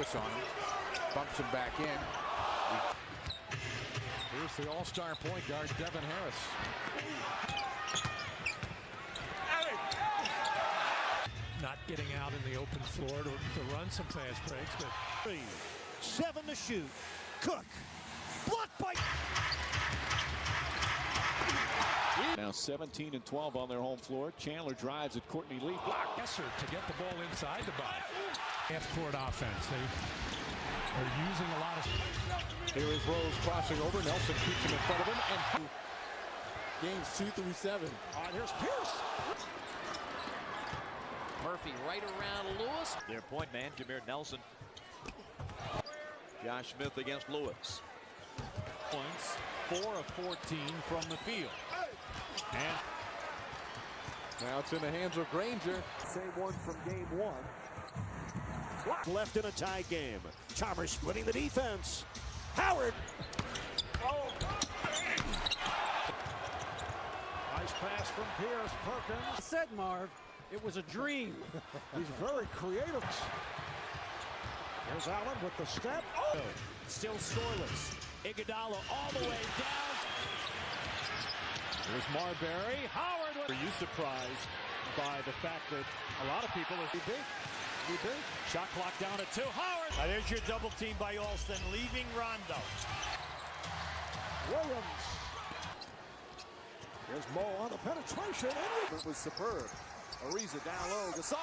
On him, bumps him back in. Here's the all-star point guard, Devin Harris. Not getting out in the open floor to run some fast breaks, but 7 to shoot. Cook. Blocked by. Now 17 and 12 on their home floor. Chandler drives at Courtney Lee. block Esser to get the ball inside the box. Half-court offense. They're using a lot of. Here is Rose crossing over. Nelson keeps him in front of him. And Games 2 through 7. Here's Pierce. Murphy right around Lewis. Their point man, Jameer Nelson. Josh Smith against Lewis. points, 4 of 14 from the field. And now it's in the hands of Granger. Same one from game 1. Left in a tie game. Chalmers splitting the defense. Howard. Nice pass from Pierce. Perkins. I said, Marv, it was a dream. He's very creative. Here's Allen with the step. Still scoreless. Iguodala all the way down. There's Marbury. Howard. Are you surprised by the fact that a lot of people are big? Shot clock down at 2. Howard. There's your double team by Alston, leaving Rondo. Williams. Here's Mo on the penetration. It was superb. Ariza down low. Gasol.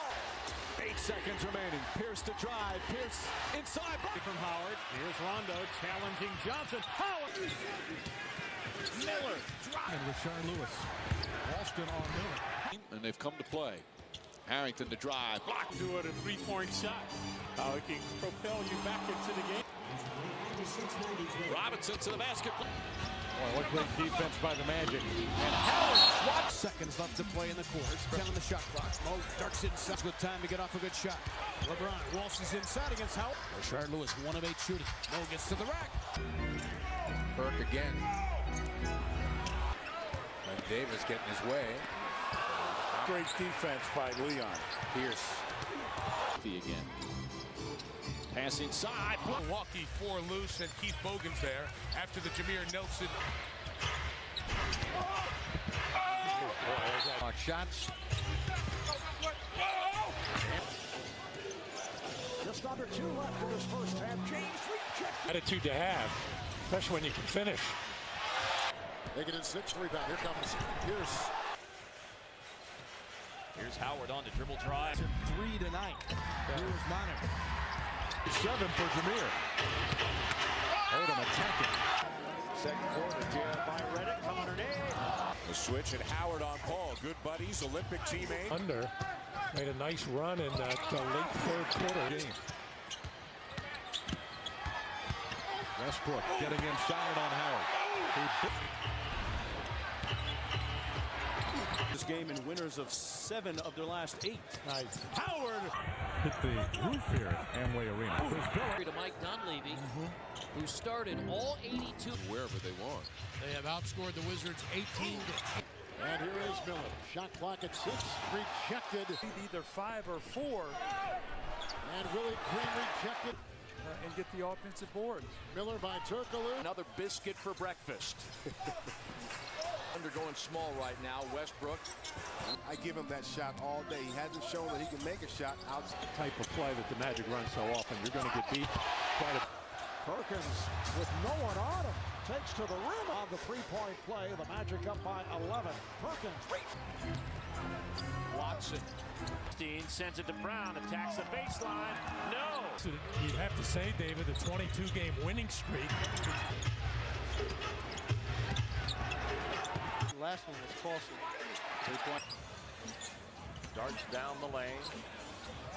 8 seconds remaining. Pierce to drive. Pierce inside. From Howard. Here's Rondo challenging Johnson. Howard. Miller. And Rashard Lewis. Alston on Miller. And they've come to play. Harrington to drive. Block. Do it a 3-point shot. How it can propel you back into the game. Robinson to the basket. Boy, what great defense by the Magic. And Howard. Seconds left to play in the quarter. 10 on the shot clock. Mo darts inside with time to get off a good shot. LeBron waltzes inside against Howard. Rashard Lewis, 1 of 8 shooting. Mo gets to the rack. Burke again. And Davis getting his way. Great defense by Leon. Pierce. Again. Pass inside. Milwaukee 4 loose and Keith Bogan's there after the Jameer Nelson. Shots. Just under 2 left in this first half. James rejected. Attitude to have, especially when you can finish. Make it in 6 rebound. Here comes Pierce. Here's Howard on the dribble drive. 3 tonight. Here's Manu. 7 for Jameer. Odom attacking. Second quarter. Jared by Reddick coming underneath. The switch and Howard on Paul. Good buddies, Olympic teammate. Under made a nice run in that late third quarter game. Westbrook getting inside on Howard. This game in winners of 7 of their last 8. Nice. Howard. Hit the roof here at Amway Arena. To Mike Dunleavy, who started all 82. Wherever they want. They have outscored the Wizards 18 to. And here is Miller. Shot clock at 6. Rejected. Either 5 or 4. And Willie Green rejected. And get the offensive boards. Miller by Turkoglu. Another biscuit for breakfast. Undergoing small right now. Westbrook. I give him that shot all day. He hasn't shown that he can make a shot out. Type of play that the Magic run so often. You're going to get beat quite a. Perkins with no one on him. Takes to the rim on the 3-point play. The Magic up by 11. Perkins. Watson. Dean sends it to Brown. Attacks the baseline. No. So you'd have to say, David, the 22-game winning streak. Last one was costly. 3-point. Darts down the lane.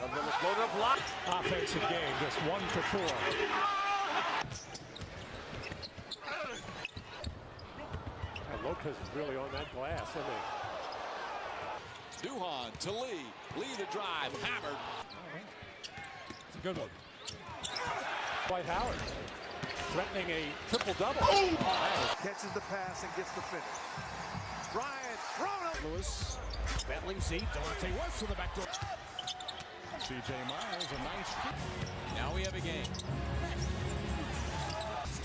Miller floater block. Offensive game, just 1 for 4. Lopez is really on that glass, isn't he? Duhan to Lee. Lee the drive. Hammered. It's a good one. Dwight Howard threatening a triple-double. Catches the pass and gets the finish. Bryant. Ronald. Lewis. Battling Z. Dorothy West to the back door. C.J. Miles, a nice. Now we have a game.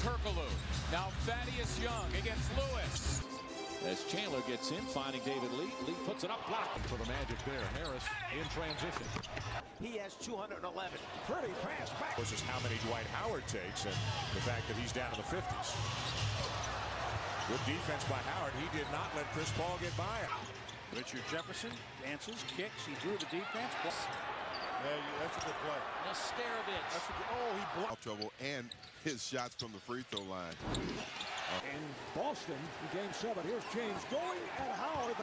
Turkaloo. Now Thaddeus Young against Lewis. As Chandler gets in, finding David Lee. Lee puts it up, blocked. For the Magic there. Harris in transition. He has 211. Pretty pass back. This is how many Dwight Howard takes, and the fact that he's down in the 50s. Good defense by Howard. He did not let Chris Paul get by him. Richard Jefferson dances, kicks. He drew the defense. Yeah, that's a good play. Nesterovich. That's a good, oh, he blocked. Trouble and his shots from the free throw line. In Boston, in Game 7. Here's James going at Howard.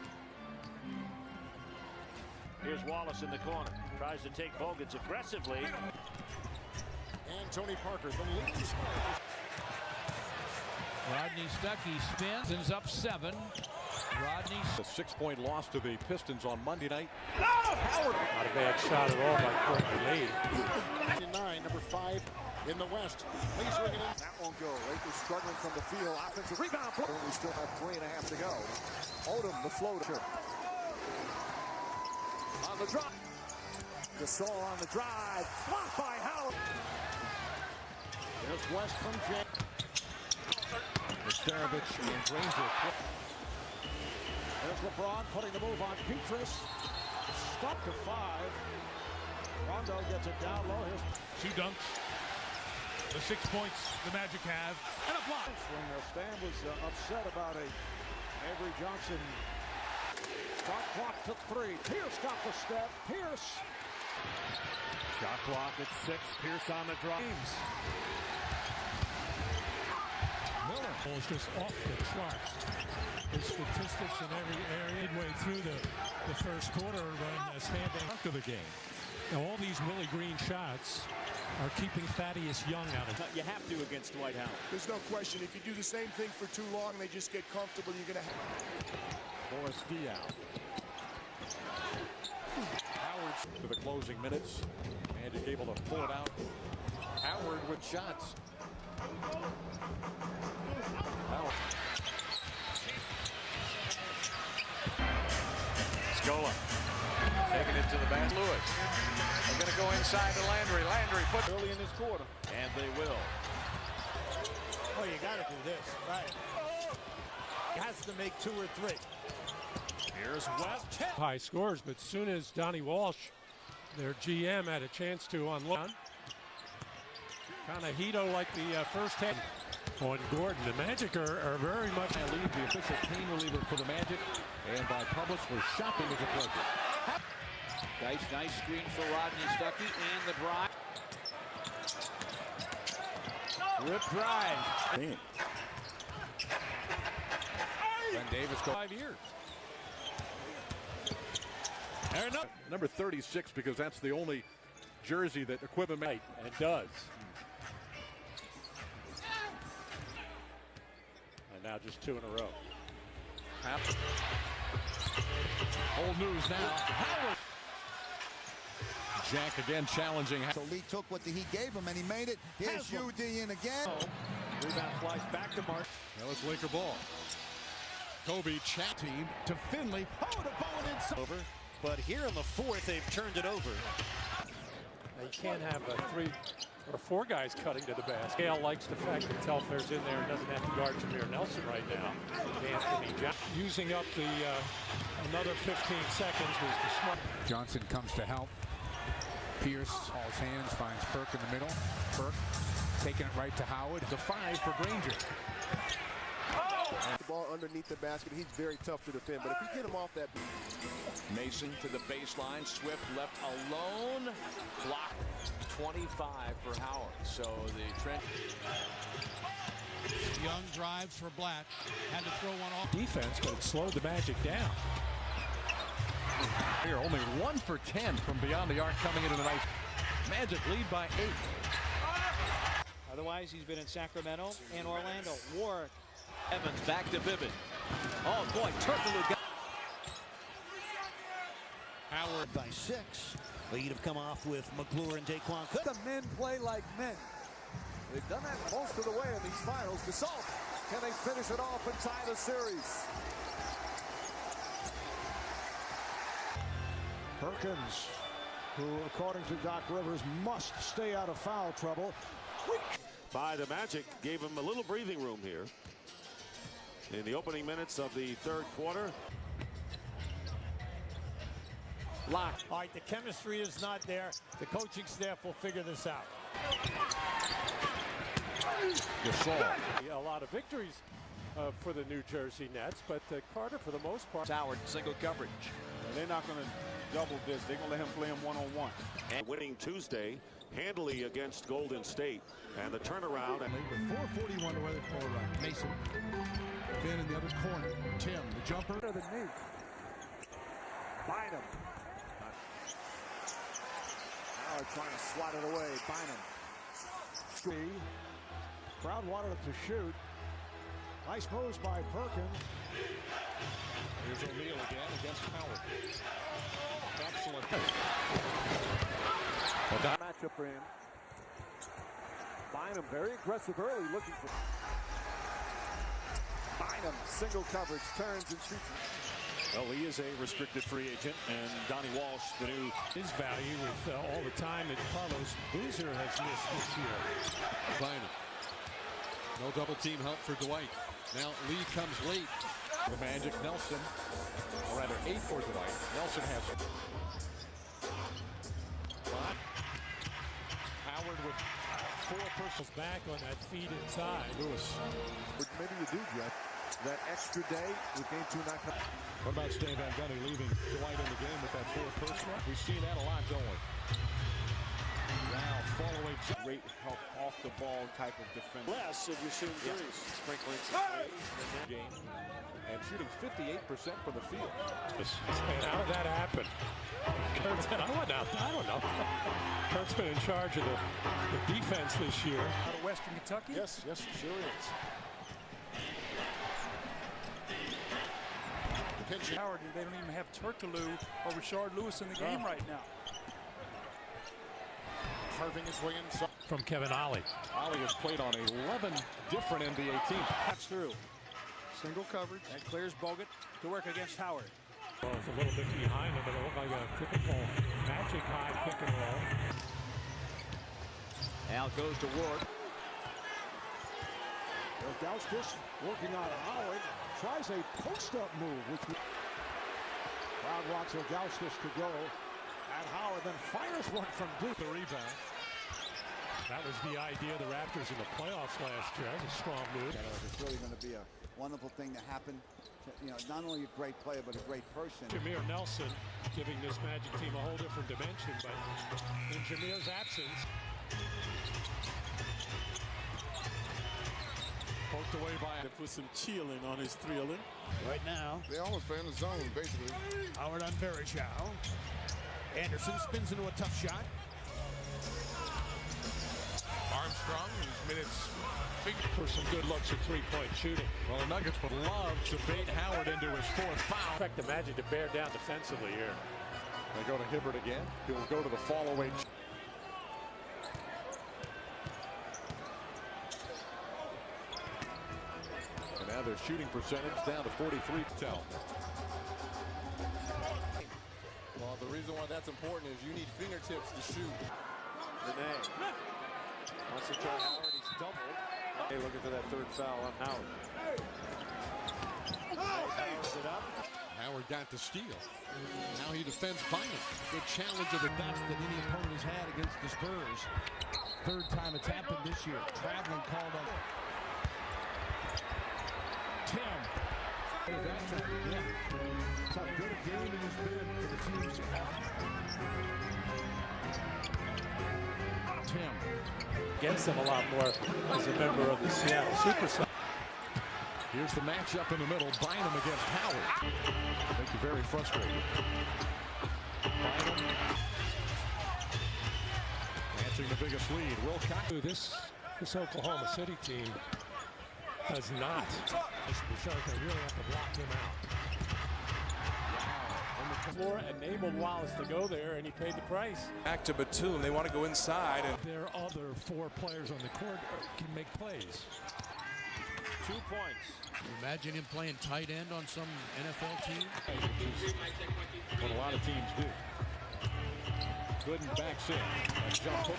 Here's Wallace in the corner. Tries to take Bogans aggressively. And Tony Parker, the lead. Rodney Stuckey spins up 7. Rodney. A 6-point loss to the Pistons on Monday night. Howard. Not a bad shot at all by Courtney Lee. 9, number 5 in the West. Please ring it in. That won't go. Lakers struggling from the field. Offensive rebound. We still have 3.5 to go. Odom, the floater. On the drop. Gasol on the drive. Blocked by Howard. There's West from Jay. Nesterovich and Granger. There's LeBron putting the move on Petrus. Stop to 5. Rondo gets it down low. Here's 2 dunks. The 6 points the Magic have. and a block. When Stan was upset about a Avery Johnson. Shot clock took 3. Pierce got the step. Pierce. Shot clock at 6. Pierce on the drop. Miller was just off the charts. His statistics in every area midway through the first quarter when standing up to the game. Now all these Willie Green shots are keeping Thaddeus Young out of it. You have to against Dwight Howard. There's no question. If you do the same thing for too long, they just get comfortable. You're going to have. Boris Diaw. Howard to the closing minutes. Magic able to pull it out. Howard with shots. Howard. Scola taking it to the back. Lewis. They're going to go inside to Landry. Landry put early in this quarter. And they will. Oh, you got to do this. Right. He has to make 2 or 3. Here's West. High scores, but as soon as Donnie Walsh, their GM, had a chance to unload. Kind of Hito like the first half. On Gordon, the Magic are very much. I leave the official pain reliever for the Magic, and by Publix, we're shopping as a pleasure. Nice screen for Rodney Stuckey and the drive. Rip drive. Glenn Davis go 5 years. Number 36, because that's the only jersey that equipment made, and it does. And now just 2 in a row. Old news now. Howard. Jack again challenging. So Lee took what he gave him and he made it. Here's UD in again. Rebound flies back to Mark. Now it's Laker ball. Kobe chat team to Finley. Oh, the ball inside. Over. But here in the 4th, they've turned it over. Now you can't have 3 or 4 guys cutting to the basket. Gail likes the fact that Telfair's in there and doesn't have to guard Jameer Nelson right now. Anthony Johnson using up the another 15 seconds was the smart. Johnson comes to help. Pierce, Hall's hands, finds Burke in the middle. Burke taking it right to Howard. The 5 for Granger. The ball underneath the basket. He's very tough to defend, but if you get him off that. Mason to the baseline. Swift left alone. Blocked. 25 for Howard. So the trend. Young drives for Black. Had to throw one off. Defense, but it slowed the Magic down. Here, only 1 for 10 from beyond the arc coming into the night. Magic lead by 8. Otherwise, he's been in Sacramento and Orlando. Warwick. Evans back to Bibbin. Oh boy, Turkaloo got. Howard by 6. Lead have come off with McClure and Daquan. Could the men play like men? They've done that most of the way in these finals. Gasol, can they finish it off and tie the series? Perkins who, according to Doc Rivers, must stay out of foul trouble. By the Magic, gave him a little breathing room here in the opening minutes of the third quarter. Locked. All right, the chemistry is not there. The coaching staff will figure this out. A lot of victories for the New Jersey Nets, but Carter, for the most part. Howard, single coverage. They're not going to double this. They're going to let him play him one-on-one. And winning Tuesday handily against Golden State. And the turnaround. With 4:41 to wait for Mason. Finn in the other corner. Tim, the jumper. Better than me. Bynum. Howard trying to slot it away. Bynum. Crowd wanted it to shoot. Nice moves by Perkins. Here's O'Neal again against Howard. Excellent. Matchup for him. Bynum very aggressive early, looking for. Bynum single coverage, turns and shoots. Well, he is a restricted free agent, and Donnie Walsh, the new. His value with all the time that Carlos Boozer has missed this year. Bynum. No double team help for Dwight. Now Lee comes late. The Magic, Nelson, or rather 8 for Dwight. Nelson has it. Howard with 4 persons back on that feed inside. Lewis. Maybe you do, Jeff. That extra day with game 2 not coming. What about Stan Van Gundy leaving Dwight in the game with that 4 personal? We've seen that a lot, don't we? Now, fall away. Great help off the ball type of defense. Less if you shoot threes. Sprinkling game and shooting 58% from the field. And how did that happen? Kurt's been, I don't know. Kurt's been in charge of the defense this year. Out of Western Kentucky? Yes, sure is. Howard, they don't even have Turkoglu or Rashard Lewis in the game right now. Carving his way inside. From Kevin Ollie. Ollie has played on 11 different NBA teams. Cuts through. Single coverage. That clears Bogut to work against Howard. Well, it's a little bit behind him, but it looked like a typical Magic high pick and roll. Al goes to Ward. Ilgauskas working on Howard. Tries a post-up move. Crowd wants Ilgauskas to go. And Howard then fires one from deep. The rebound. That was the idea of the Raptors in the playoffs last year. That was a strong move. It's really going to be a wonderful thing to happen. Not only a great player, but a great person. Jameer Nelson giving this Magic team a whole different dimension, but in Jameer's absence. Poked away by To put some chilling on his thrilling. Right now, They almost play in the zone, basically. Howard on Verichow. Anderson spins into a tough shot. Armstrong, whose minutes For some good looks at three-point shooting. Well, the Nuggets would love to bait Howard into his 4th foul. Expect the Magic to bear down defensively here. They go to Hibbert again. He'll go to the fall-away. And now their shooting percentage down to 43. Tell. Well, the reason why that's important is you need fingertips to shoot. Renee. Wants to try Howard. He's doubled. Hey, looking for that 3rd foul on Howard. Powers it up. Howard got the steal. Now he defends Bynum. Good challenge of the Best that any opponent has had against the Spurs. 3rd time it's happened this year. Traveling called on. Tim. That's how good a game it has been for the teams. Tim. Against them a lot more as a member of the Seattle Supersonics. Here's the matchup in the middle. Bynum against Howard. Make you very frustrated. Bynum catching the biggest lead. Wilcox. This Oklahoma City team does not. They really have to block him out. Floor enabled Wallace to go there, and he paid the price. Back to Batum. They want to go inside. And Their other 4 players on the court can make plays. 2 points. imagine him playing tight end on some NFL team? What a lot of teams do. Gooden backs in. A jump hook.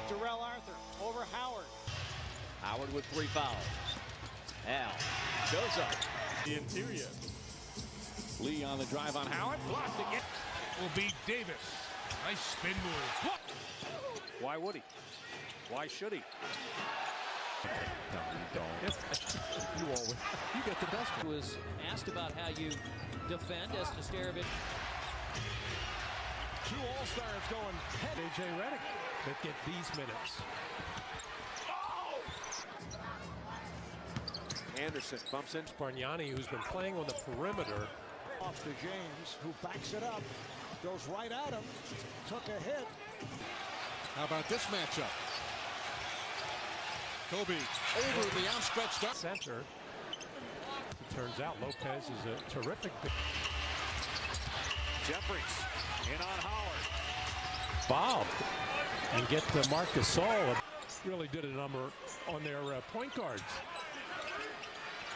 Darrell Arthur over Howard. Howard with 3 fouls. Al goes up. The interior. Lee on the drive on Howard. Blocked again. Will be Davis. Nice spin move. Why would he? Why should he? No, you don't. You get the best. Was asked about how you defend as Nesterovic. 2 All-Stars going head. A.J. Redick that get these minutes. Anderson bumps in. Bargnani, who's been playing on the perimeter. Off to James, who backs it up. Goes right at him. Took a hit. How about this matchup? Kobe over the outstretched arm. Center. It turns out Lopez is a terrific. Jeffries in on Howard. Bob. And get to Marc Gasol. Really did a number on their point guards.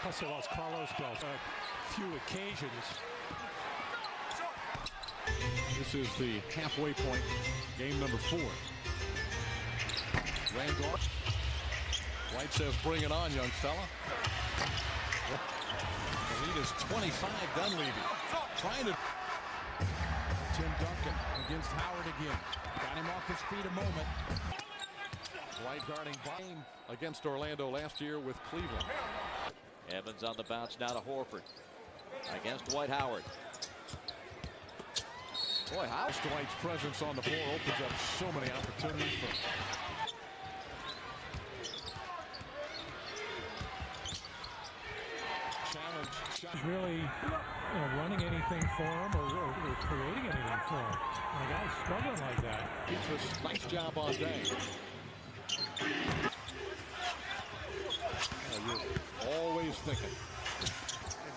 Plus they lost Carlos Bells a few occasions. This is the halfway point, game number 4. Randolph. Dwight says, bring it on, young fella. The lead is 25, Dunleavy. Trying to... Tim Duncan against Howard again. Got him off his feet a moment. Dwight guarding game against Orlando last year with Cleveland. Evans on the bounce now to Horford. Against Dwight Howard. Boy, how's Dwight's presence on the floor opens up so many opportunities for He's really running anything for him or creating anything for him. And a guy's struggling like that. Petrus, nice job all day. You're always thinking.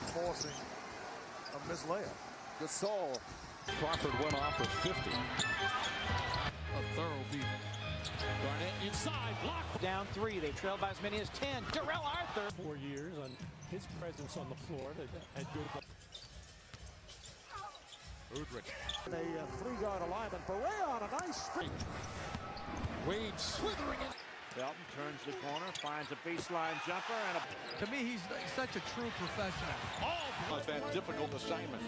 Enforcing a missed layup. Gasol. Crawford went off for 50. A thorough beat. Garnett inside, blocked. Down 3. They trailed by as many as 10. Darrell Arthur. 4 years on his presence on the floor. They had good. Udrich. A 3-guard alignment. Barea on a nice streak. Wade slithering in. Belton turns the corner, finds a baseline jumper, and a... To me, he's such a true professional. Oh, that difficult assignment.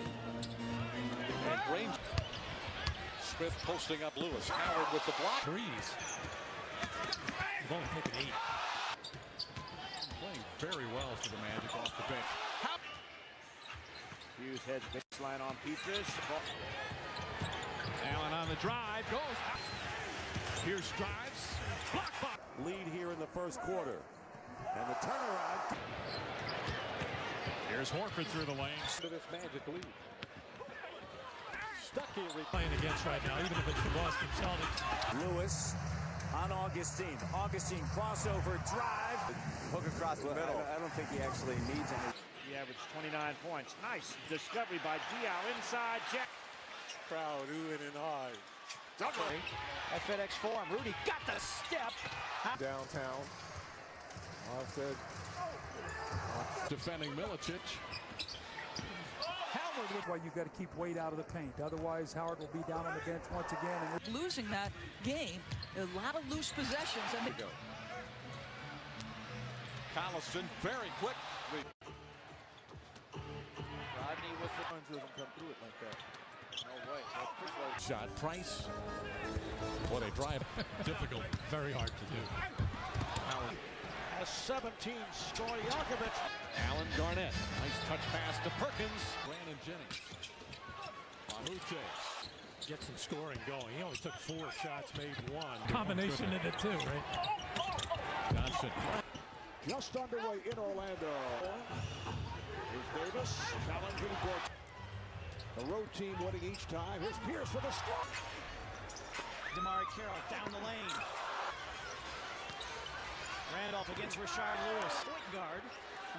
And Grange. Smith posting up Lewis. Howard with the block. Threes. You've only taken 8. Playing very well for the Magic off the bench. Hughes heads baseline on Petrus. Allen on the drive. Goes. Pierce drives. Block. Lead here in the first quarter. And the turnaround. Here's Horford through the lanes. To this Magic lead. Stuck here. Playing against right now, even if it's the Boston Celtics. Lewis on Augustine. Augustine crossover drive. hook across the middle. I don't think he actually needs any. He averaged 29 points. Nice discovery by Diaw inside. Jack. Crowd oohing and high. At FedEx Forum, Rudy got the step. Downtown. Armstead. Defending Milicic. Howard looks like you've got to keep Wade out of the paint. Otherwise, Howard will be down on the bench once again. And losing that game, a lot of loose possessions. And go. Collison very quick. Rodney with the ones doesn't come through it like that. No way. Shot Price. What a drive. Difficult. Very hard to do. Howard. Has 17. Stojakovic. Allen Garnett. Nice touch pass to Perkins. Brandon Jennings. Mamute. Get some scoring going. He only took 4 shots, made 1. Combination of the 2, right? Johnson. Just underway in Orlando. Here's Davis challenging for the road team winning each time. Here's Pierce for the stroke. Damari Carroll down the lane. Randolph against Rashard Lewis. Point guard.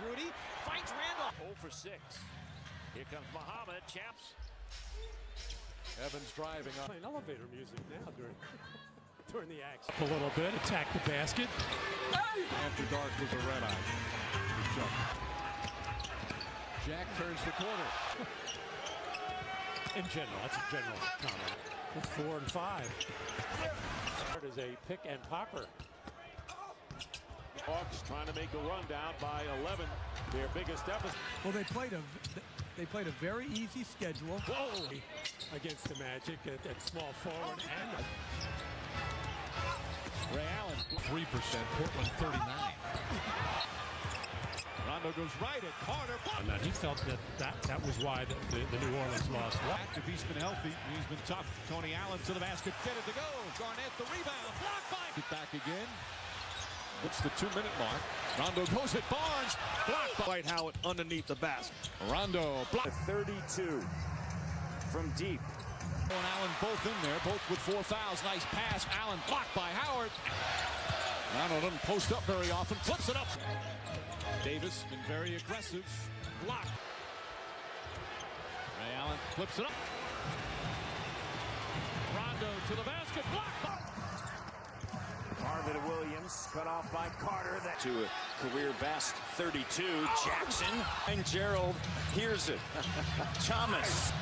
Rudy fights Randolph. 0 for 6. Here comes Muhammad. Chaps. Evans driving on. Playing elevator music now during the action. A little bit. Attack the basket. After dark was a red eye. Jack turns the corner. In general, that's a general comment. With 4 and 5. It is a pick and popper. Hawks trying to make a run down by 11. Their biggest deficit. Well, they played a very easy schedule. Whoa! Against the Magic at small forward and Ray Allen 3%, Portland 39. Rondo goes right at Carter. And he felt that was why the New Orleans lost. If he's been healthy, he's been tough. Tony Allen to the basket, fitted to go. Garnett the rebound, blocked by. Get back again. It's the 2-minute mark. Rondo goes at Barnes, blocked by Dwight Howard underneath the basket. Rondo blocked. 32 from deep. And Allen both in there, both with 4 fouls. Nice pass. Allen blocked by Howard. Rondo doesn't post up very often. Flips it up. Davis been very aggressive. Blocked. Ray Allen flips it up. Rondo to the basket. Blocked. Marvin Williams cut off by Carter. That to a career best 32. Jackson and Gerald hears it. Thomas.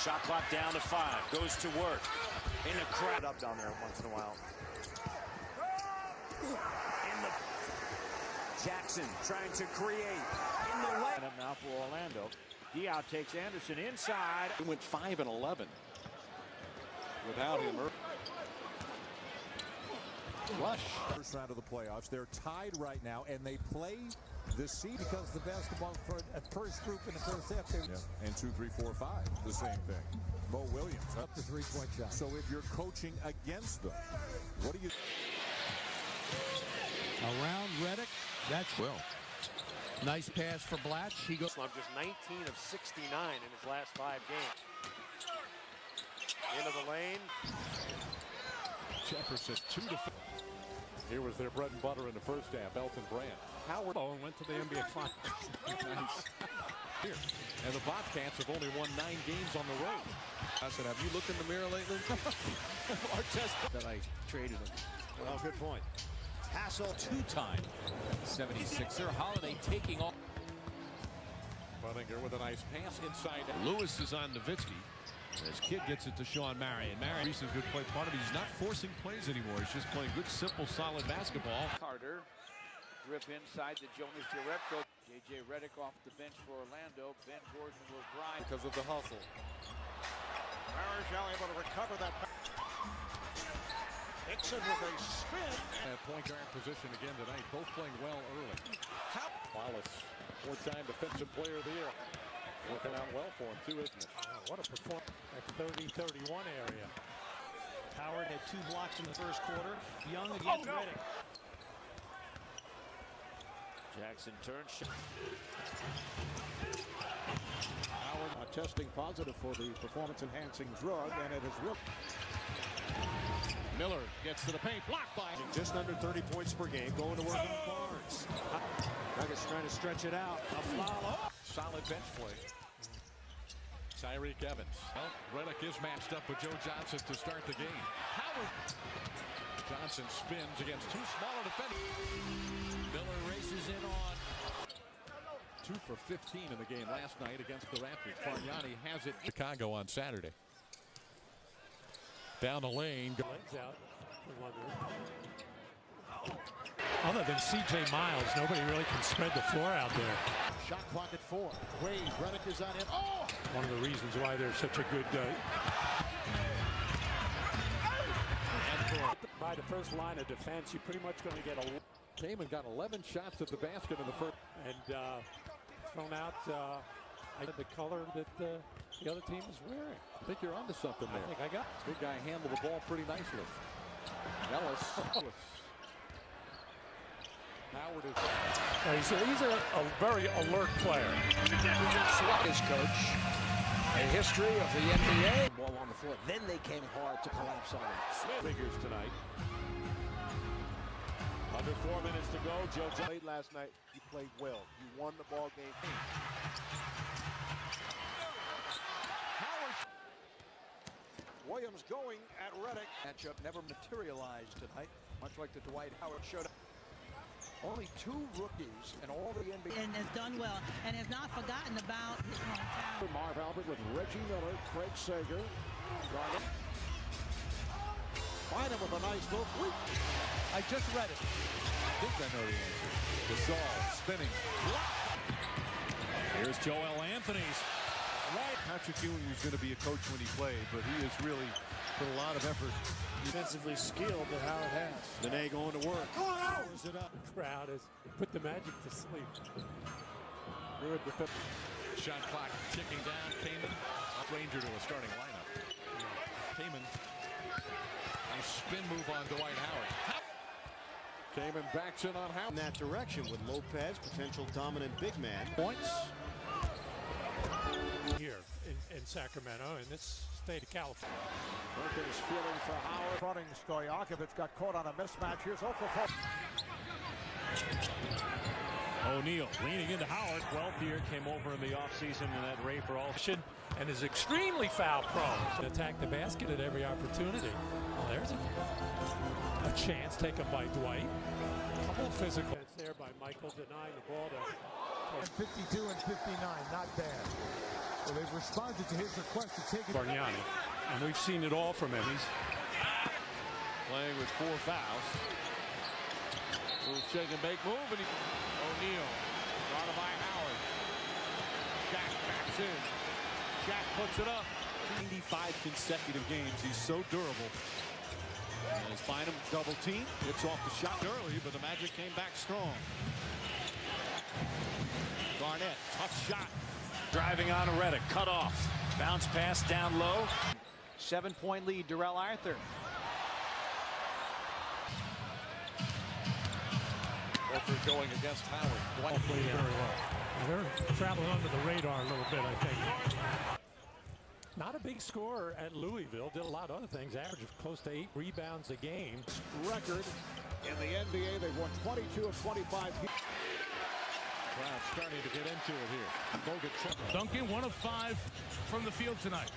Shot clock down to 5. Goes to work. In the crowd up down there once in a while. Jackson trying to create in the lane. Now for Orlando. Diaw takes Anderson inside. He went 5 and 11 without him. Rush. First round of the playoffs. They're tied right now, and they play this seed because the basketball for a first group in the first half. And 2, 3, 4, 5, the same thing. Mo Williams up to 3-point shot. So if you're coaching against them, what do you? Around Redick, that's Will. Nice pass for Blatch. He goes. Just 19 of 69 in his last 5 games. Into the lane. Jefferson 2 to 4. Here was their bread and butter in the first half. Elton Brand. Howard went to the NBA Finals. Nice. Here. And the Bobcats have only won 9 games on the road. I said, have you looked in the mirror lately? That I traded him. Well, good point. Hassel 2-time 76er. Holiday taking off. Budinger with a nice pass inside. Lewis is on Nowitzki. As Kidd gets it to Sean Marion. Marion is a good play. Part of it, he's not forcing plays anymore. He's just playing good, simple, solid basketball. Carter, grip inside to Jonas Jerebko. J.J. Redick off the bench for Orlando. Ben Gordon will drive. Because of the hustle. Marion able to recover that. Dixon with a spin. At point guard position again tonight. Both playing well early. Wallace, 4-time defensive player of the year. Working out well for him, too, isn't it? What a performance. That 30-31 area. Howard had 2 blocks in the first quarter. Young against Redick. Jackson turns. Howard testing positive for the performance-enhancing drug, and it has worked. Miller gets to the paint, blocked by Just under 30 points per game, going to work on Barnes. Nuggets trying to stretch it out. A follow. solid bench play. Tyreek Evans. Well, Redick is matched up with Joe Johnson to start the game. Howard. Johnson spins against 2 smaller defenders. Miller races in on. 2 for 15 in the game last night against the Raptors. Bargnani has it. Chicago on Saturday. Down the lane. Legs out for London. Other than C.J. Miles, nobody really can spread the floor out there. Shot clock at 4. Wade, Redick is on him. Oh! One of the reasons why they're such a good by the first line of defense, you're pretty much going to get a. Came and got 11 shots at the basket in the first. And thrown out the color that the other team is wearing. I think you're onto something there. I think I got. This big guy handled the ball pretty nicely. Ellis. Howard is. He's a very alert player. His coach. A history of the NBA. Ball on the floor. Then they came hard to collapse on him. Smith figures tonight. Under 4 minutes to go. Joe played last night. You played well. You won the ball game. Howard. Williams going at Redick. Matchup never materialized tonight, much like the Dwight Howard showed up. Only 2 rookies in all the NBA. And has done well and has not forgotten about his hometown. Marv Albert with Reggie Miller, Craig Sager. Find him with a nice little three. I just read it. I think I know the answer. Gasol spinning. Here's Joel Anthony's. Right. Patrick Ewing was going to be a coach when he played, but he has really put a lot of effort. Defensively skilled, but Howard has. Benet going to work. Powers it up. The crowd has put the Magic to sleep. Good defense. Shot clock ticking down. Kaman, a stranger to a starting lineup. Kaman, nice spin move on Dwight Howard. Kaman backs in on Howard. In that direction with Lopez, potential dominant big man. Points. Here in Sacramento, in this state of California. Perkins feeling for Howard. Running Stojakovic got caught on a mismatch. Here's Oklahoma. O'Neal leaning into Howard. 12th year, came over in the offseason in that Ray for all and is extremely foul prone. Attack the basket at every opportunity. Well, there's a chance taken by Dwight. A couple of physical. It's there by Michael denying the ball to 52 and 59, not bad. So they've responded to his request to take it. Bargnani, and we've seen it all from him. He's Playing with 4 fouls. Little shake and bake move, and O'Neal brought by Howard. Shaq backs in. Shaq puts it up. 95 consecutive games. He's so durable. As Bynum double team, gets off the shot early, but the Magic came back strong. Garnett, tough shot. Driving on Redick, cut off. Bounce pass down low. 7-point lead, Darrell Arthur. Horford going against Howard. Dwight played very well. They're traveling under the radar a little bit, I think. Not a big scorer at Louisville. Did a lot of other things. Averaged close to 8 rebounds a game. Record in the NBA. They won 22 of 25. Crowd starting to get into it here. Bogut. Duncan, 1 of 5 from the field tonight.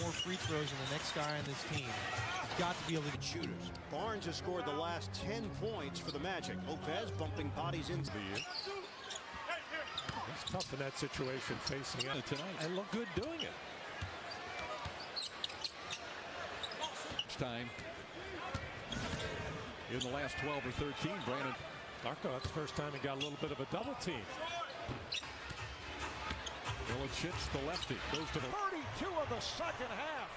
More free throws than the next guy on this team. He's got to be able to get shooters. Barnes has scored the last 10 points for the Magic. Lopez bumping bodies into the year. It's tough in that situation facing out tonight. And look good doing it. Time in the last 12 or 13, Brandon. Darko, that's the first time he got a little bit of a double team. Milicic, the lefty, goes to the 32 of the second half.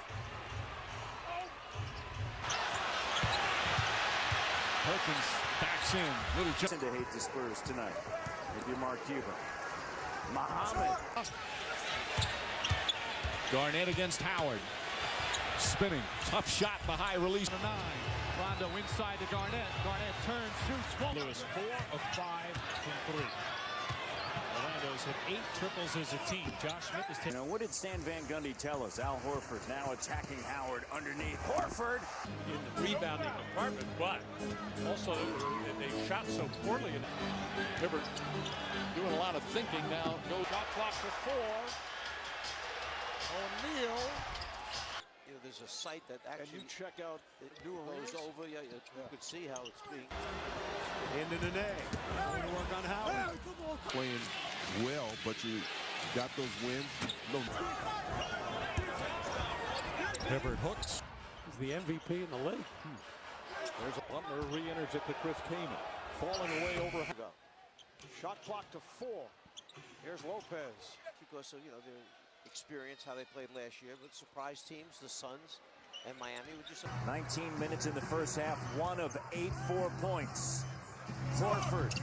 Perkins backs in. Little jump. To hate the Spurs tonight. If you're Mark Cuban. Muhammad. Garnett against Howard. Spinning. Tough shot. The high release. 9. Rondo inside to Garnett. Garnett turns, shoots. Lewis, 4 of 5 from 3. Orlando's hit 8 triples as a team. Josh Smith is taking. What did Stan Van Gundy tell us? Al Horford now attacking Howard underneath. Horford in the rebounding department, but also they shot so poorly. Hibbert doing a lot of thinking now. Go shot clock to 4. O'Neal. You know, there's a site that actually. And you check out it goes over. Yeah, you could see how it's being. Into Nene. Going to work on Howard. Playing well, but you got those wins. No. Hibbert hooks. He's the MVP in the league. There's a Butler re-enters it to Chris Kaman. Falling away over. Shot clock to 4. Here's Lopez. Because of, their experience, how they played last year. But surprise teams, the Suns and Miami would just. 19 minutes in the first half. 1 of 8 4 points. Horford.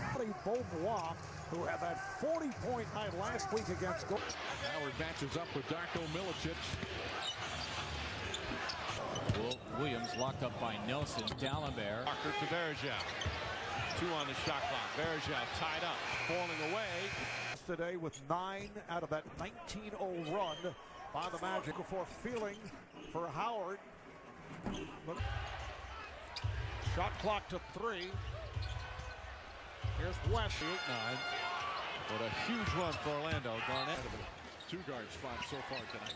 Beaubois, who had that 40-point night last week against. Howard matches up with Darko Milicic. Williams locked up by Nelson. D'Alembert. Parker to Verjao. 2 on the shot clock. Verjao tied up, falling away. Today with 9 out of that 19-0 run by the Magic before feeling for Howard. Shot clock to 3. Here's West. 8-9. What a huge run for Orlando. Garnett. 2-guard spot so far tonight.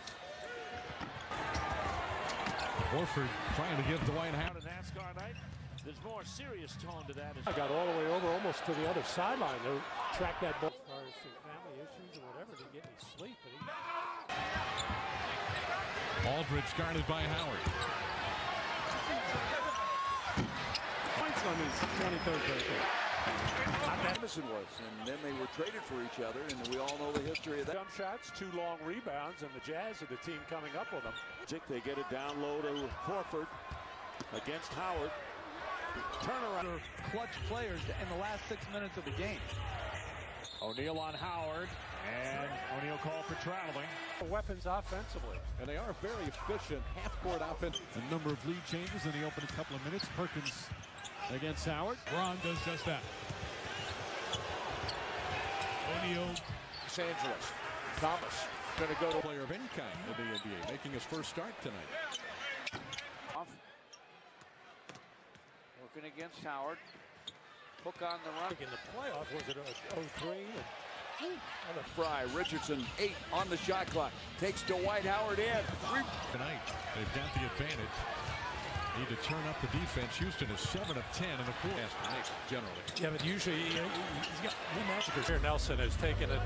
Horford trying to give Dwight Howard a NASCAR night. There's more serious tone to that. I got all the way over almost to the other sideline. They tracked that ball. As far as some family issues or whatever, didn't get any sleep. Aldridge guarded by Howard. Points on his 23rd birthday. Emerson was, and then they were traded for each other, and we all know the history of that. Jump shots, 2 long rebounds, and the Jazz are the team coming up with them. They get it down low to Horford against Howard. Turnaround. Clutch players in the last 6 minutes of the game. O'Neal on Howard, and O'Neal called for traveling. Weapons offensively. And they are very efficient half-court offense. A number of lead changes in the opening couple of minutes. Perkins against Howard. Braun does just that. O'Neal. Los Angeles. Thomas going to go to a player of any kind in the NBA, making his first start tonight. Working against Howard. Hook on the run. In the playoff, was it 0-3? Fry, Richardson, 8 on the shot clock. Takes Dwight Howard in. Tonight, they've got the advantage. Need to turn up the defense. Houston is 7 of 10 in the pool. Generally. Yeah, but usually he's got massacres here. Nelson has taken it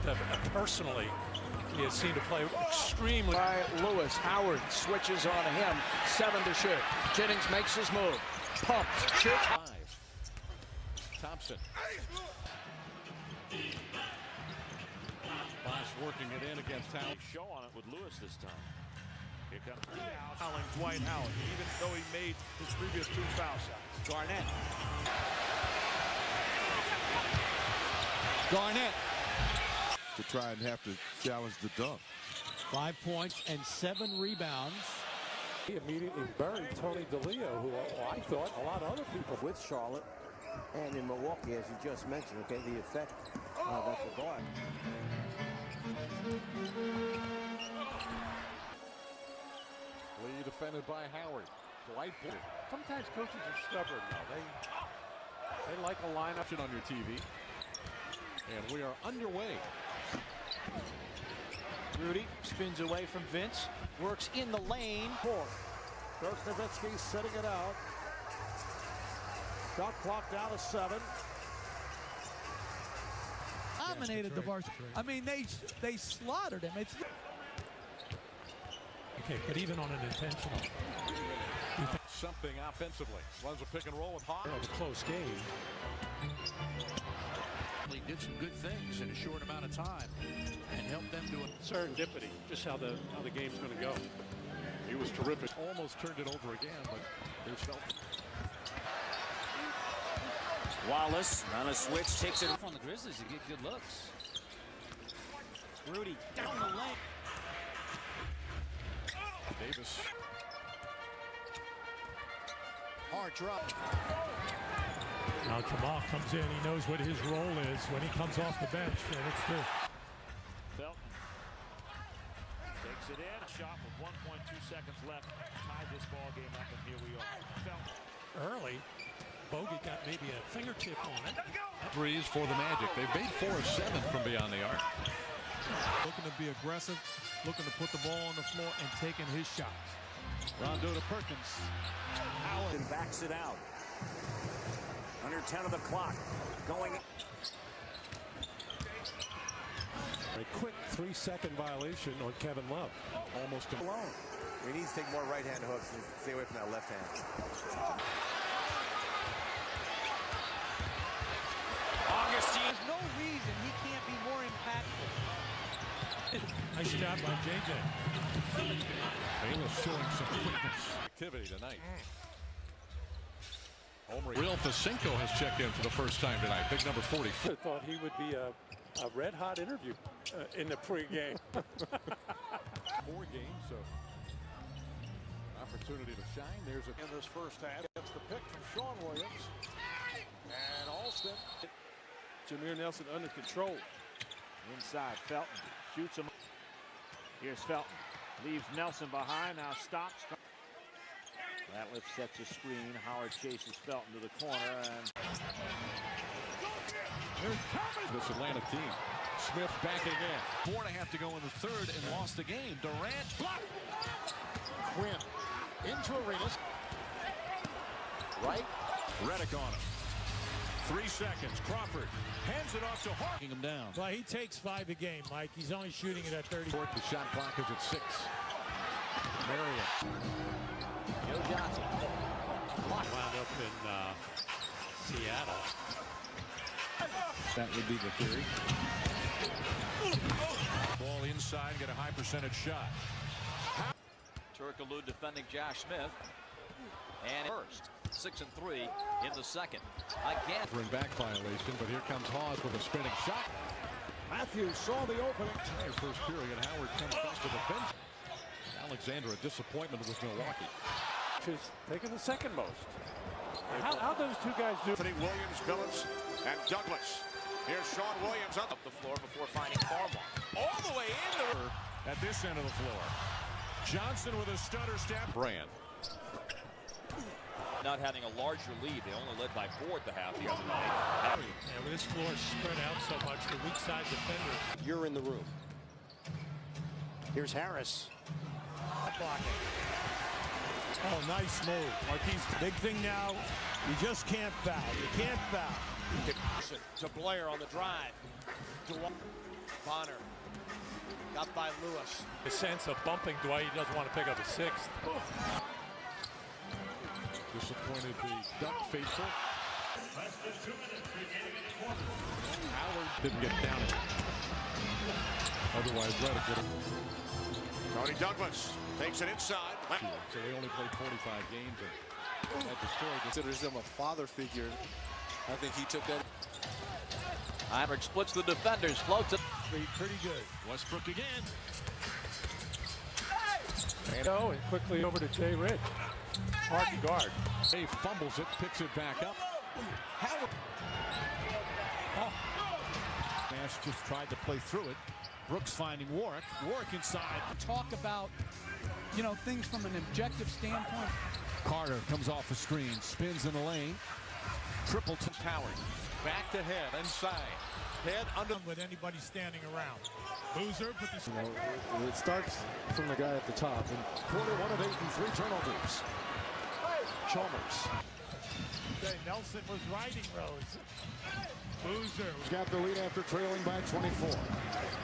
personally. He has seemed to play extremely. By Lewis, Howard switches on him. 7 to shoot. Jennings makes his move. Pumped. Shoot. 5. Thompson. Bosch working it in against Howard. Show on it with Lewis this time. Here comes fouling Dwight Howard, even though he made his previous 2 foul shots. Garnett. To try and have to challenge the dunk. 5 points and 7 rebounds. He immediately buried Tony DeLeo, who I thought a lot of other people With Charlotte and in Milwaukee, as you just mentioned, okay, the effect that the guard. Lee defended by Howard. Dwight. Sometimes coaches are stubborn, though. They like a lineup On your TV. And we are underway. Rudy spins away from Vince. Works in the lane. Dirk Nowitzki sitting it out. Shot clock down to 7. Dominated the varsity. I mean, they slaughtered him. It's okay, but even on an intentional. Something offensively. Runs a pick and roll with Hawk. A close game. He did some good things in a short amount of time and helped them do it. Serendipity, just how the game's going to go. He was terrific. Almost turned it over again, but there's Felton. Wallace on a switch takes it On the Grizzlies to get good looks. Rudy down the lane. Davis. Hard drop. Now Jamal comes in. He knows what his role is when he comes off the bench, and it's true. Felton takes it in. Shot with 1.2 seconds left. Tied this ball game up, and here we are. Felton. Early, Bogey got maybe a fingertip on it. Threes for the Magic. They've made 4 of 7 from beyond the arc. Looking to be aggressive, looking to put the ball on the floor and taking his shots. Rondo to Perkins. Howard backs it out. Under 10 of the clock. Going. A quick 3-second violation on Kevin Love. Almost alone. We need to take more right-hand hooks and stay away from that left hand. Augustine. There's no reason he can't be more impactful. Nice job by JJ. Bayless showing some quickness. Activity tonight. Real Facinko has checked in for the first time tonight. Big number 40. I thought he would be a red-hot interview in the pregame. 4 games, so opportunity to shine. There's In this first half, gets the pick from Sean Williams. And Alston. Jameer Nelson under control. Inside, Felton shoots him. Here's Felton. Leaves Nelson behind. Now stops. Ratliff sets a screen. Howard chases Felton to the corner. And this Atlanta team. Smith backing in. 4.5 to go in the third and lost the game. Durant blocked. Quinn into Arenas. Right Redick on him. 3 seconds. Crawford hands it off to Hart. Him down. Well, he takes 5 a game, Mike. He's only shooting it at 30. The shot clock is at 6. Marion. Joe Johnson. Wound up in Seattle. That would be the theory. Ball inside, get a high percentage shot. Turkoglu defending Josh Smith. And first, 6 and 3 in the second. Again. For a back violation, but here comes Hawes with a spinning shot. Matthews saw the opening. Entire first period, Howard comes back to the bench. Alexander, a disappointment with Milwaukee. Just taking the second most. How those two guys do? Williams, Billups, and Douglas. Here's Sean Williams up The floor before finding Farmar. all the way in at this end of the floor. Johnson with a stutter step. Brand. Not having a larger lead. They only led by 4 at the half the other night. Yeah, with this floor spread out so much, the weak side defender. You're in the room. Here's Harris. Blocking. Oh, nice move. Marquise, big thing now, you just can't foul. You can't foul. To Blair on the drive. Dwight. Bonner. Got by Lewis. A sense of bumping Dwight. He doesn't want to pick up a 6th. Disappointed the Duck faithful. Howard didn't get down it. Otherwise, Redick would have. Tony Douglas takes it inside. So they only played 45 games and had destroyed. Considers him a father figure. I think he took that. Heinrich splits the defenders, floats it. Pretty good. Westbrook again. And quickly over to Jay Rich. Hard to guard. He fumbles it, picks it back up. Howard. Nash just tried to play through it. Brooks finding Warwick. Warwick inside. Talk about, things from an objective standpoint. Carter comes off the screen, spins in the lane. Triple to Howard. Back to head, inside. Head under. With anybody standing around. Boozer put this. It starts from the guy at the top. And quarter 1 of 8 and 3 turnovers. Chalmers. Nelson was riding Rose. Boozer got the lead after trailing by 24.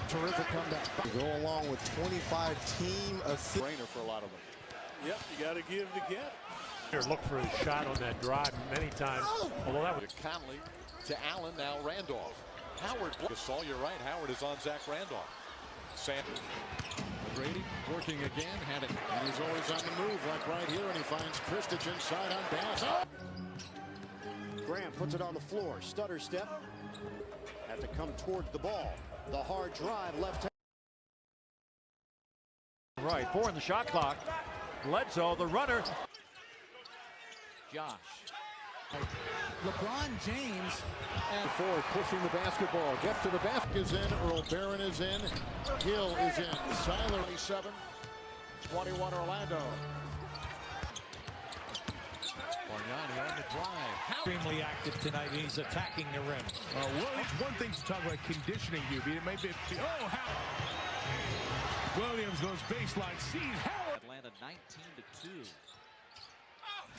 Terrific comeback. Go along with 25 team assists. Brainer for a lot of them. Yep, you got to give to get. Here, look for his shot on that drive many times. Although that was Conley to Allen, now Randolph. Howard. Gasol, you're right. Howard is on Zach Randolph. Sanders. Grady working again, had it. And he's always on the move, like right here, and he finds Kristich inside on Bass. Graham puts it on the floor. Stutter step. Have to come towards the ball. The hard drive left hand. Right, 4 in the shot clock. Bledsoe, the runner. Josh. LeBron James. And forward, pushing the basketball. Gets to the basket is in. Earl Barron is in. Hill is in. Siler 27. 21 Orlando. Bargnani on the drive. extremely active tonight. He's attacking the rim. One thing to talk about conditioning you. It may be. Oh, how Williams goes baseline. Sees Howard. Atlanta 19-2.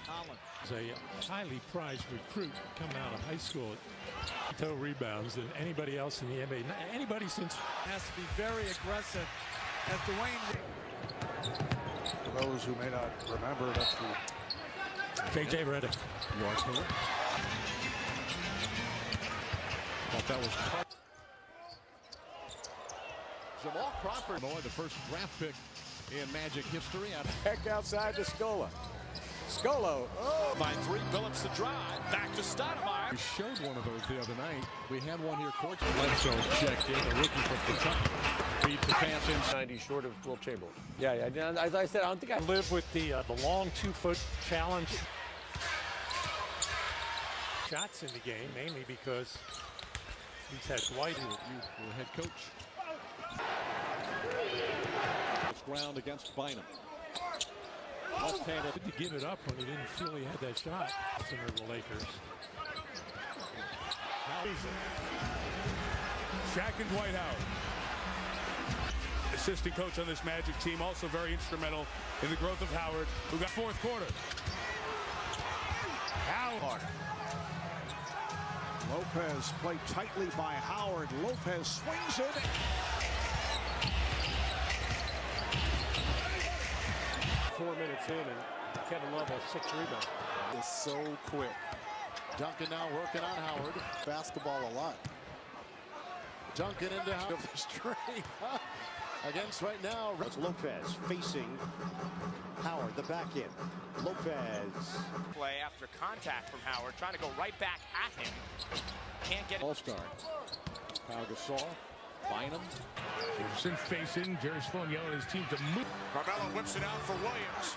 Collins. He's a highly prized recruit coming out of high school. Total rebounds than anybody else in the NBA. Anybody since. Has to be very aggressive as Dwayne. For those who may not remember, that's the KJ Redick. York Miller. Thought that was Jamal Crawford, the first draft pick in Magic history. heck outside to Scola. Scolo. Oh. By 3, Billups to drive. Back to Stoudemire. We showed one of those the other night. We had one here court. Bledsoe checked in, a rookie from Kentucky. Beat the pass in 90 short of Will Chamberlain. Yeah. As I said, I don't think I live with the long 2-foot challenge. Shots in the game, mainly because he's had Dwight, the head coach. Ground against Bynum. Left-handed to give it up when he didn't feel he had that shot. Center of the Lakers. Shaq and Dwight Howard. Assistant coach on this Magic team, also very instrumental in the growth of Howard, who got fourth quarter. Howard. Howard. Lopez played tightly by Howard. Lopez swings it. 4 minutes in, and Kevin Love has 6 rebounds. It's so quick. Duncan now working on Howard. Basketball a lot. Duncan into Howard. Straight against right now. It's Lopez facing Howard, the back end. Lopez. Play after contact from Howard, trying to go right back at him. Can't get it. All-Star. Pau Gasol. Bynum. Peterson facing Jerry Sloan yelling his team to move. Carmelo whips it out for Williams.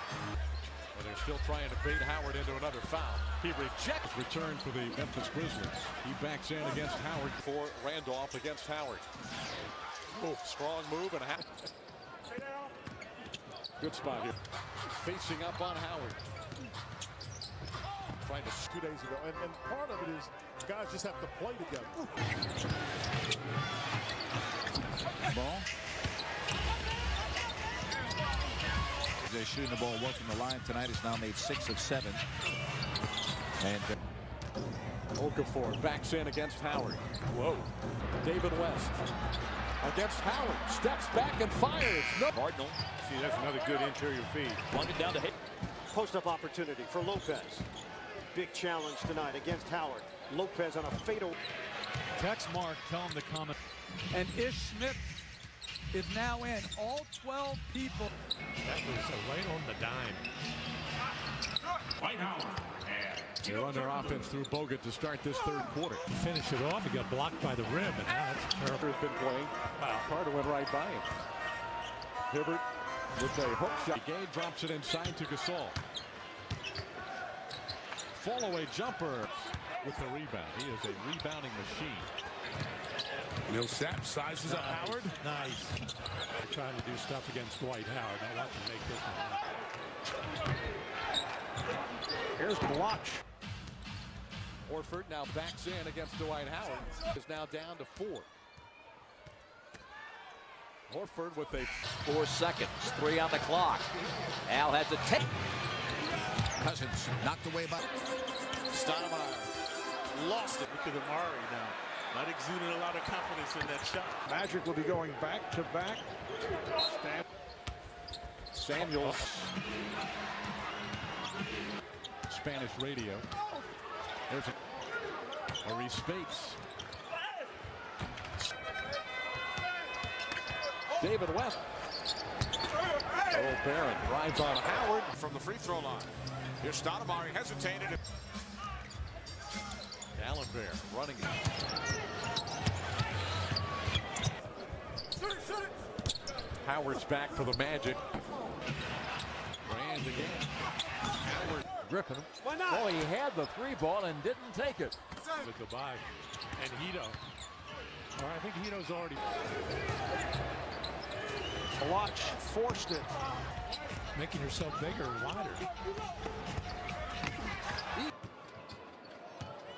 Well, they're still trying to bait Howard into another foul. He rejects return for the Memphis Grizzlies. He backs in against Howard for Randolph against Howard. Oh, strong move and a half. Good spot here. Facing up on Howard. Trying to 2 days ago. And part of it is guys just have to play together. Ball. They're shooting the ball well from the line tonight. Has now made 6 of 7. And Okafor backs in against Howard. Whoa. David West against Howard. Steps back and fires. No. Cardinal. See, that's another good interior feed. Plunging down to hit. Post-up opportunity for Lopez. Big challenge tonight against Howard. Lopez on a fadeaway. Text Mark, tell him to comment. And Ish Smith is now in. All 12 people. That was right on the dime. Dwight Howard. They run their offense through Bogut to start this third quarter. Finish it off. He got blocked by the rim, and now that's terrible. Has been playing. Wow. Carter went right by him. Hibbert with a hook shot. Gay drops it inside to Gasol. Fall-away jumper with the rebound. He is a rebounding machine. Millsap sizes up Howard. Nice. They're trying to do stuff against Dwight Howard. Now watch him make this one. Here's Bloch. Horford now backs in against Dwight Howard. Is now down to 4. Horford with a 4 seconds. 3 on the clock. Al has a 10. Cousins knocked away by Stoudemire lost it. Look at Amari now. Not exuding a lot of confidence in that shot. Magic will be going back to back. Samuels. Spanish radio. There's a Maurice Spates. David West. Oh, Barron drives on Howard From the free throw line. Here's Stoudemire. He hesitated. Allen Bear running it. Howard's back for the Magic. Brand again. Howard gripping him. Why not? Oh, he had the 3 ball and didn't take it. With the bye. And Hito. Or I think Hito's already. Bloch forced it. Making yourself bigger and wider.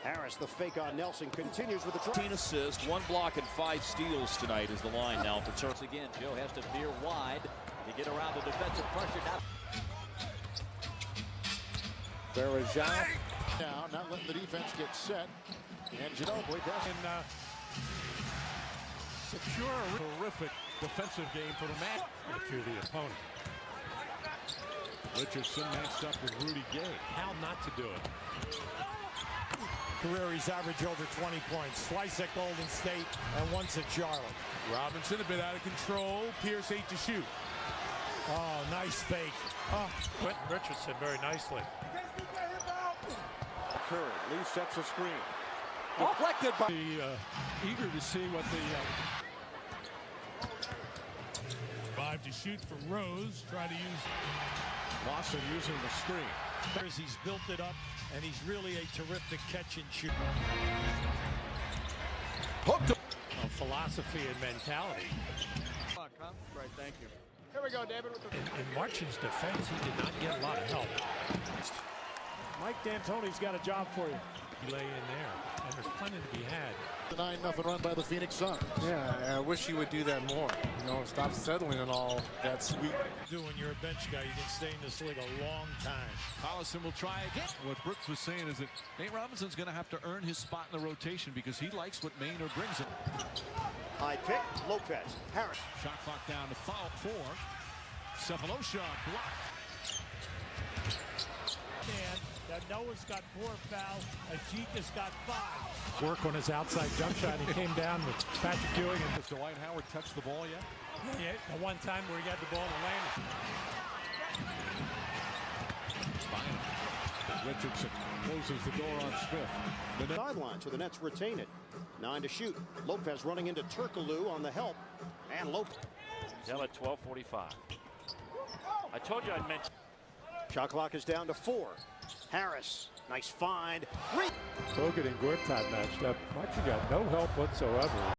Harris, the fake on Nelson, continues with the try. 15 assists, 1 block, and 5 steals tonight is the line now for Turks. Again, Joe has to veer wide to get around the defensive pressure. Berejao. Now, not letting the defense get set. And Ginobili does. And secure a terrific defensive game for the match to the opponent. Richardson matched up with Rudy Gay. How not to do it? Career, he's averaged over 20 points. Twice at Golden State and once at Charlotte. Robinson a bit out of control. Pierce 8 to shoot. Oh, nice fake. Oh. Quentin Richardson very nicely. Curry. Lee sets a screen. Deflected by eager to see what the 5 to shoot for Rose. Try to use Lawson using the screen. He's built it up, and he's really a terrific catch and shoot. Hooked up. Philosophy and mentality. Right, thank you. Here we go, David. With the... In Marchin's defense, he did not get a lot of help. Mike D'Antoni's got a job for you. Lay in there, and there's plenty to be had. The 9-0 run by the Phoenix Suns. Yeah, I wish he would do that more. You know, stop settling on all that sweet. When you're a bench guy, you can stay in this league a long time. Collison will try again. What Brooks was saying is that Nate Robinson's going to have to earn his spot in the rotation because he likes what Maynard brings him. High pick, Lopez, Harris. Shot clock down to foul 4. Cephalosha blocked. That Noah's got 4 fouls, Ajika's got 5. Work on his outside jump shot. He came down with Patrick Ewing. And Does Dwight Howard touch the ball yet? Yeah, the one time where he got the ball to land. Richardson closes the door on Smith. Sideline, so the Nets retain it. 9 to shoot. Lopez running into Turkoglu on the help. And Lopez. Still at 12:45. I told you I'd mention. Shot clock is down to 4. Harris, nice find. Bogut and Gortat matched up. Archie got no help whatsoever.